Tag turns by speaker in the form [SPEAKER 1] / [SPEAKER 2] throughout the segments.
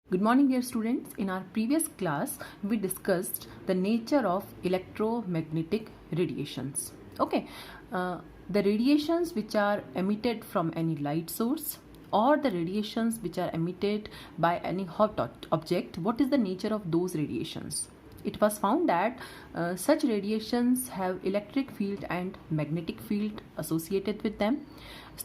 [SPEAKER 1] Good morning, dear students. In our previous class, we discussed the nature of electromagnetic radiations. Okay, the radiations which are emitted from any light source or the radiations which are emitted by any hot object. What is the nature of those radiations? It was found that such radiations have electric field and magnetic field associated with them.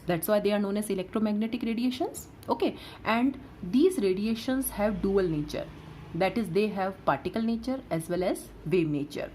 [SPEAKER 1] That's why they are known as electromagnetic radiations. Okay, and these radiations have dual nature, that is they have particle nature as well as wave nature.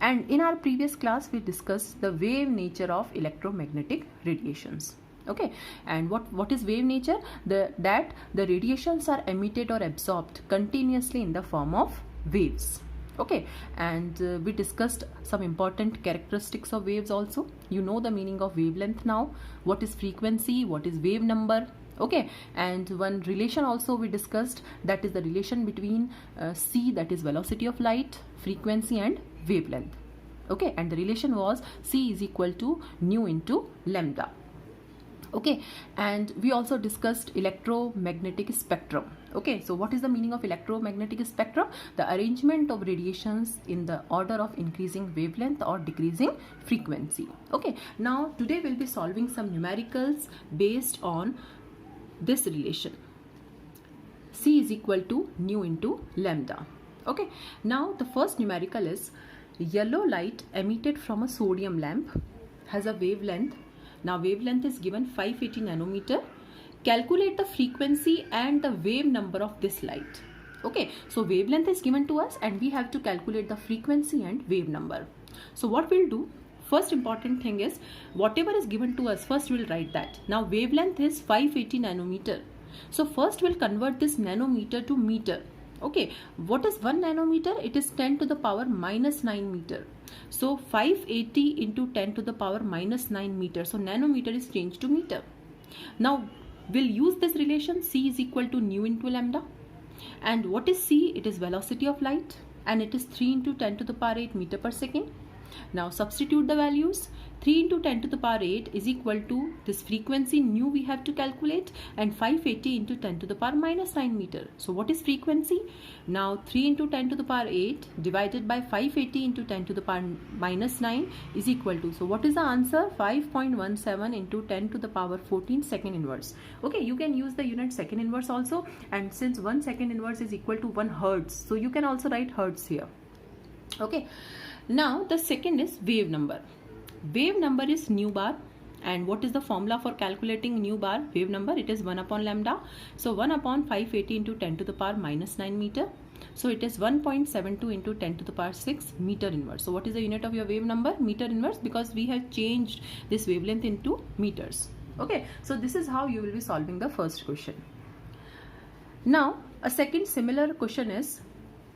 [SPEAKER 1] And in our previous class we discussed the wave nature of electromagnetic radiations. Okay, and what is wave nature? That the radiations are emitted or absorbed continuously in the form of waves. Okay, and we discussed some important characteristics of waves also. You know the meaning of wavelength now, what is frequency, what is wave number. Okay, and one relation also we discussed, that is the relation between c, that is velocity of light, frequency and wavelength. Okay, and the relation was c is equal to nu into lambda. Okay, and we also discussed electromagnetic spectrum. Okay, so what is the meaning of electromagnetic spectrum? The arrangement of radiations in the order of increasing wavelength or decreasing frequency. Okay, now today we'll be solving some numericals based on this relation. C is equal to nu into lambda. Okay, now the first numerical is yellow light emitted from a sodium lamp has a wavelength. Now wavelength is given 580 nanometer. Calculate the frequency and the wave number of this light. Okay, so wavelength is given to us and we have to calculate the frequency and wave number. So what we'll do, first important thing is whatever is given to us, first we'll write that. Now wavelength is 580 nanometer. So first we'll convert this nanometer to meter. Okay, what is 1 nanometer? It is 10 to the power minus 9 meter. So 580 into 10 to the power minus 9 meter. So nanometer is changed to meter. Now we'll use this relation, c is equal to nu into lambda. And what is c? It is velocity of light and it is 3 into 10 to the power 8 meter per second. Now substitute the values. 3 into 10 to the power 8 is equal to this frequency nu we have to calculate, and 580 into 10 to the power minus 9 meter. So what is frequency? Now 3 into 10 to the power 8 divided by 580 into 10 to the power minus 9 is equal to, so what is the answer? 5.17 into 10 to the power 14 second inverse. Okay, you can use the unit second inverse also, and since 1 second inverse is equal to 1 hertz, so you can also write hertz here. Okay, now the second is wave number. Wave number is nu bar, and what is the formula for calculating nu bar wave number? It is 1 upon lambda. So 1 upon 580 into 10 to the power minus 9 meter. So it is 1.72 into 10 to the power 6 meter inverse. So what is the unit of your wave number? Meter inverse, because we have changed this wavelength into meters. Okay, so this is how you will be solving the first question. Now a second similar question is,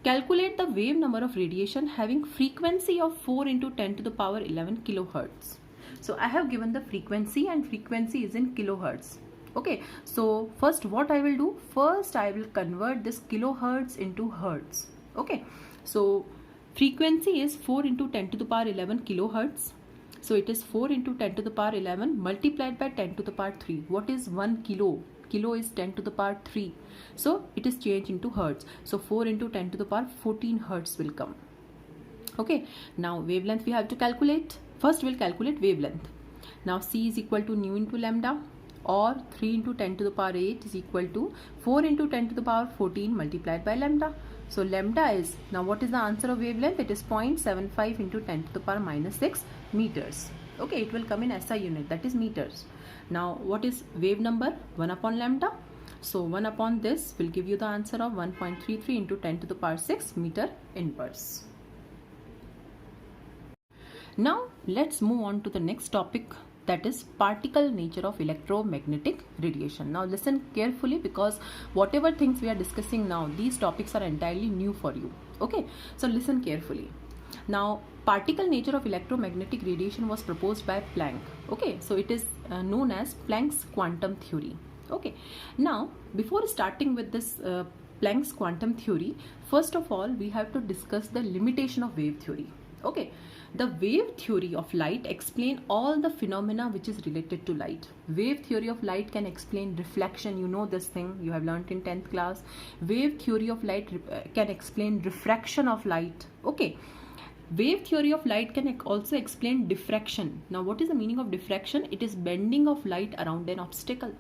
[SPEAKER 1] calculate the wave number of radiation having frequency of 4 into 10 to the power 11 kilohertz. So I have given the frequency and frequency is in kilohertz. Okay, so first what I will do, first I will convert this kilohertz into hertz. Okay, so frequency is 4 into 10 to the power 11 kilohertz. So it is 4 into 10 to the power 11 multiplied by 10 to the power 3. What is 1 kilo? Kilo is 10 to the power 3. So it is changed into hertz. So 4 into 10 to the power 14 hertz will come. Okay, now wavelength we have to calculate. First we'll calculate wavelength. Now c is equal to nu into lambda, or 3 into 10 to the power 8 is equal to 4 into 10 to the power 14 multiplied by lambda. So lambda is, now what is the answer of wavelength? It is 0.75 into 10 to the power minus 6 meters. Okay, it will come in SI unit, that is meters. Now what is wave number? 1 upon lambda. So 1 upon this will give you the answer of 1.33 into 10 to the power 6 meter inverse. Now let's move on to the next topic, that is particle nature of electromagnetic radiation. Now listen carefully, because whatever things we are discussing now, these topics are entirely new for you. Okay, so listen carefully. Now particle nature of electromagnetic radiation was proposed by Planck. Okay, so it is known as Planck's quantum theory. Okay, now before starting with this Planck's quantum theory, first of all we have to discuss the limitation of wave theory. Okay, the wave theory of light explain all the phenomena which is related to light. Wave theory of light can explain reflection. You know this thing, you have learnt in 10th class. Wave theory of light can explain refraction of light. Okay, wave theory of light can also explain diffraction. Now what is the meaning of diffraction? It is bending of light around an obstacle.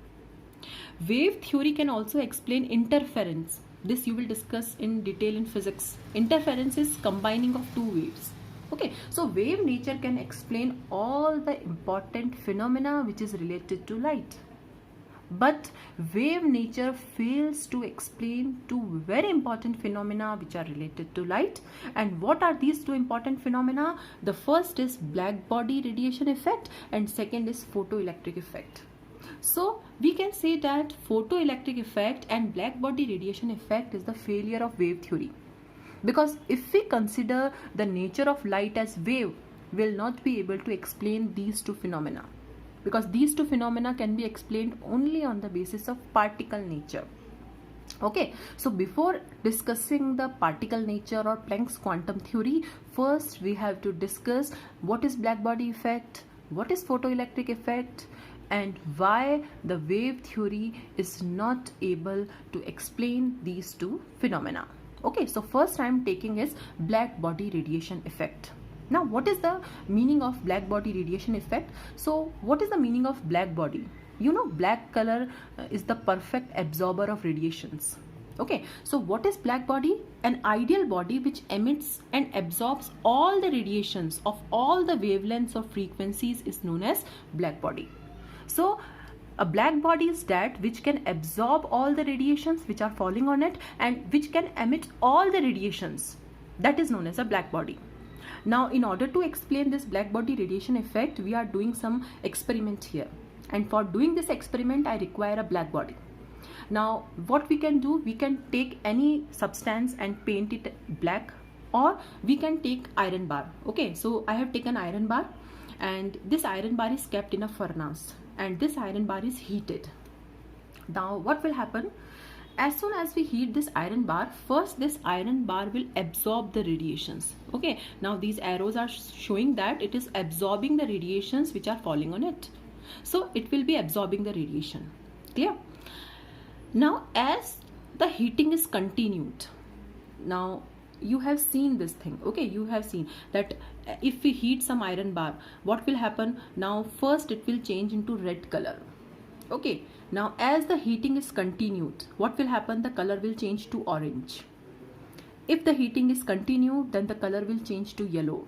[SPEAKER 1] Wave theory can also explain interference. This you will discuss in detail in physics. Interference is combining of two waves. Okay, so wave nature can explain all the important phenomena which is related to light. But wave nature fails to explain two very important phenomena which are related to light. And what are these two important phenomena? The first is black body radiation effect and second is photoelectric effect. So we can say that photoelectric effect and black body radiation effect is the failure of wave theory. Because if we consider the nature of light as wave, we will not be able to explain these two phenomena. Because these two phenomena can be explained only on the basis of particle nature. Okay, so before discussing the particle nature or Planck's quantum theory, first we have to discuss what is black body effect, what is photoelectric effect, and why the wave theory is not able to explain these two phenomena. Okay, so first I am taking is black body radiation effect. Now what is the meaning of black body radiation effect? So what is the meaning of black body? You know, black color is the perfect absorber of radiations. Okay, so what is black body? An ideal body which emits and absorbs all the radiations of all the wavelengths or frequencies is known as black body. So a black body is that which can absorb all the radiations which are falling on it and which can emit all the radiations. That is known as a black body. Now in order to explain this black body radiation effect, we are doing some experiment here. And for doing this experiment, I require a black body. Now what we can do, we can take any substance and paint it black, or we can take iron bar. Okay, so I have taken iron bar and this iron bar is kept in a furnace and this iron bar is heated. Now what will happen? As soon as we heat this iron bar, first this iron bar will absorb the radiations. Okay, now these arrows are showing that it is absorbing the radiations which are falling on it. So it will be absorbing the radiation. Clear? Now as the heating is continued, now you have seen this thing. Okay, you have seen that if we heat some iron bar, what will happen? Now first it will change into red color. Okay, now as the heating is continued, what will happen? The color will change to orange. If the heating is continued, then the color will change to yellow,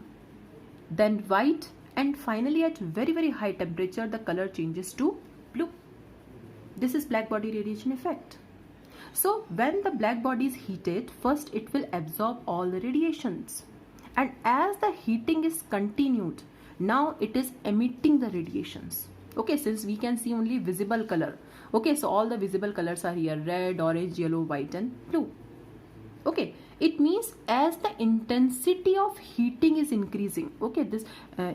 [SPEAKER 1] then white, and finally at very high temperature the color changes to blue. This is black body radiation effect. So when the black body is heated, first it will absorb all the radiations, and as the heating is continued, now it is emitting the radiations. Okay, since we can see only visible color. Okay, so all the visible colors are here: red, orange, yellow, white and blue. Okay, it means as the intensity of heating is increasing, okay, this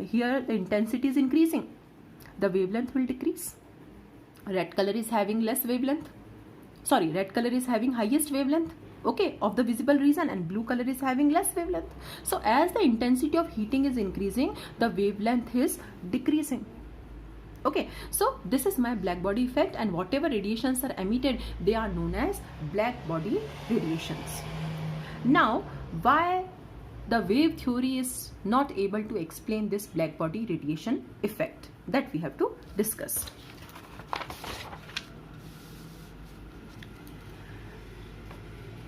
[SPEAKER 1] here the intensity is increasing, the wavelength will decrease. Red color is having less wavelength. Sorry, red color is having highest wavelength, okay, of the visible region, and blue color is having less wavelength. So as the intensity of heating is increasing, the wavelength is decreasing. Okay, so this is my black body effect, and whatever radiations are emitted, they are known as black body radiations. Now why the wave theory is not able to explain this black body radiation effect, that we have to discuss.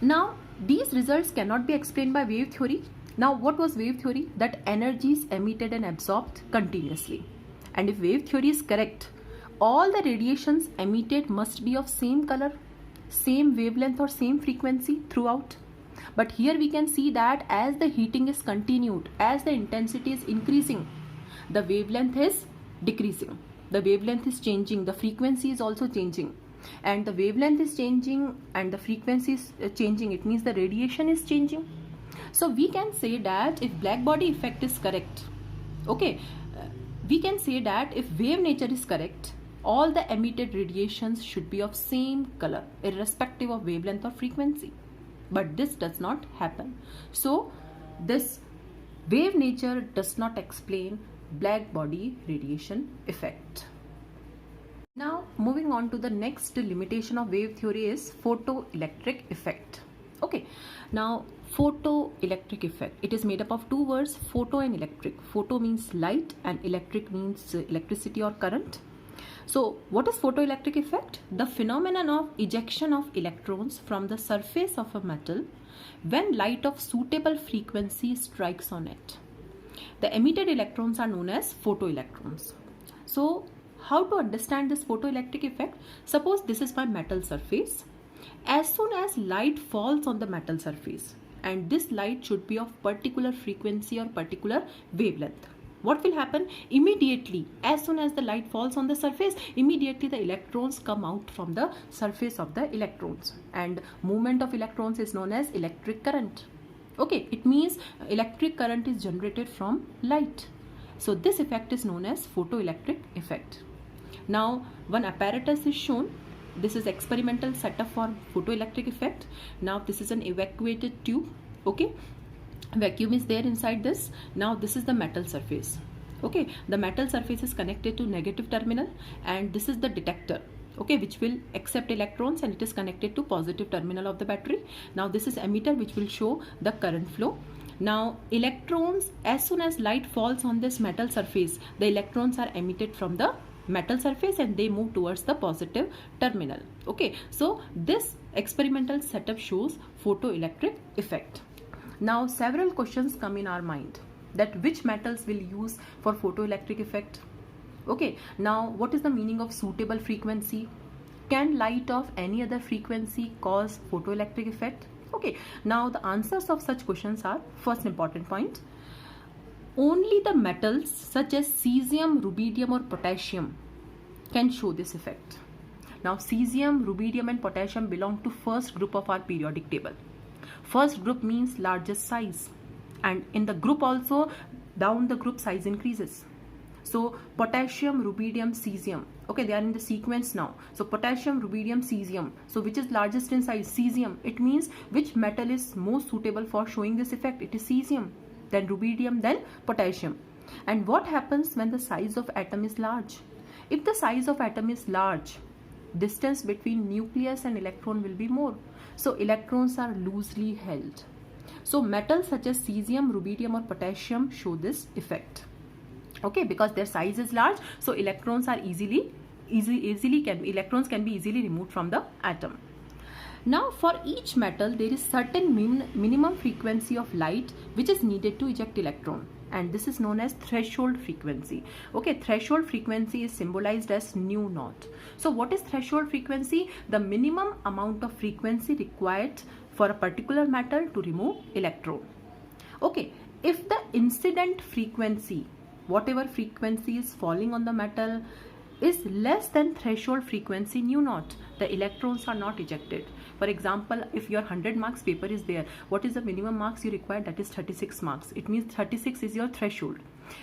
[SPEAKER 1] Now these results cannot be explained by wave theory. Now what was wave theory? That energy is emitted and absorbed continuously. And if wave theory is correct, all the radiations emitted must be of same color, same wavelength or same frequency throughout. But here we can see that as the heating is continued, as the intensity is increasing, the wavelength is decreasing. The wavelength is changing, the frequency is also changing. And the wavelength is changing and the frequency is changing, it means the radiation is changing. So we can say that if black body effect is correct, okay, we can say that if wave nature is correct, all the emitted radiations should be of same color irrespective of wavelength or frequency. But this does not happen. So this Wave nature does not explain black body radiation effect. Now moving on to the next limitation of wave theory is photoelectric effect. Okay, now photoelectric effect, it is made up of two words, photo and electric. Photo means light and electric means electricity or current. So what is photoelectric effect? The phenomenon of ejection of electrons from the surface of a metal when light of suitable frequency strikes on it. The emitted electrons are known as photoelectrons. So how to understand this photoelectric effect? Suppose this is my metal surface. As soon as light falls on the metal surface, and this light should be of particular frequency or particular wavelength, what will happen? Immediately, as soon as the light falls on the surface, immediately the electrons come out from the surface of the electrons, and movement of electrons is known as electric current. Okay, it means electric current is generated from light. So this effect is known as photoelectric effect. Now one apparatus is shown. This is experimental setup for photoelectric effect. Now this is an evacuated tube. Okay, vacuum is there inside this. Now this is the metal surface. Okay, the metal surface is connected to negative terminal, and this is the detector, okay, which will accept electrons, and it is connected to positive terminal of the battery. Now this is emitter, which will show the current flow. Now electrons, as soon as light falls on this metal surface, the electrons are emitted from the metal surface and they move towards the positive terminal. Okay, so this experimental setup shows photoelectric effect. Now several questions come in our mind, that which metals will use for photoelectric effect. Okay, now what is the meaning of suitable frequency? Can light of any other frequency cause photoelectric effect? Okay, now the answers of such questions are, first important point, only the metals such as cesium, rubidium or potassium can show this effect. Now cesium, rubidium and potassium belong to first group of our periodic table. First group means largest size, and in the group also, down the group size increases. So potassium, rubidium, cesium, okay, they are in the sequence now. So potassium, rubidium, cesium. So which is largest in size? Cesium. It means which metal is most suitable for showing this effect? It is cesium, then rubidium, then potassium. And what happens when the size of atom is large? If the size of atom is large, distance between nucleus and electron will be more. So electrons are loosely held. So metals such as cesium, rubidium or potassium show this effect. Okay, because their size is large, so electrons are electrons can be easily removed from the atom. Now for each metal there is certain minimum frequency of light which is needed to eject electron, and this is known as threshold frequency. Okay, threshold frequency is symbolized as nu naught. So what is threshold frequency? The minimum amount of frequency required for a particular metal to remove electron. Okay, if the incident frequency, whatever frequency is falling on the metal, is less than threshold frequency nu naught, the electrons are not ejected. For example, if your 100 marks paper is there, what is the minimum marks you require? That is 36 marks. It means 36 is your threshold.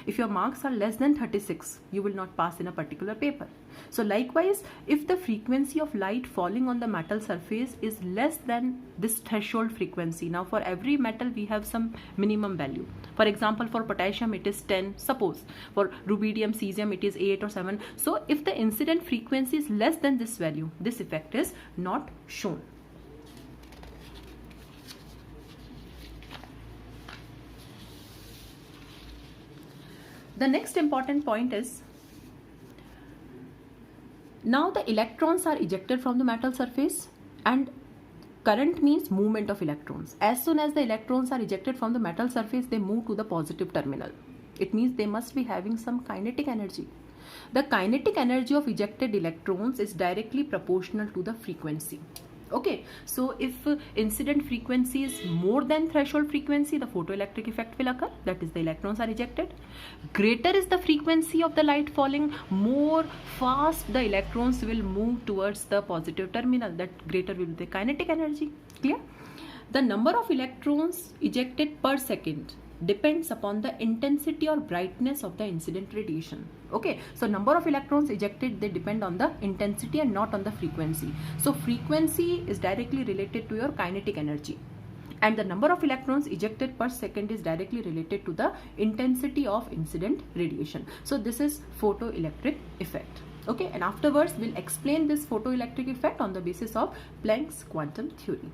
[SPEAKER 1] If your marks are less than 36, you will not pass in a particular paper. So likewise, if the frequency of light falling on the metal surface is less than this threshold frequency, now for every metal we have some minimum value. For example, for potassium it is 10, suppose. For rubidium, cesium it is 8 or 7. So if the incident frequency is less than this value, this effect is not shown. The next important point is, now the electrons are ejected from the metal surface, and current means movement of electrons. As soon as the electrons are ejected from the metal surface, they move to the positive terminal. It means they must be having some kinetic energy. The kinetic energy of ejected electrons is directly proportional to the frequency. Okay, so if incident frequency is more than threshold frequency, the photoelectric effect will occur, that is the electrons are ejected. Greater is the frequency of the light falling, more fast the electrons will move towards the positive terminal, that greater will be the kinetic energy. Clear? The number of electrons ejected per second depends upon the intensity or brightness of the incident radiation. Okay, so number of electrons ejected, they depend on the intensity and not on the frequency. So frequency is directly related to your kinetic energy. and the number of electrons ejected per second is directly related to the intensity of incident radiation. So this is photoelectric effect. Okay, and afterwards we'll explain this photoelectric effect on the basis of Planck's quantum theory.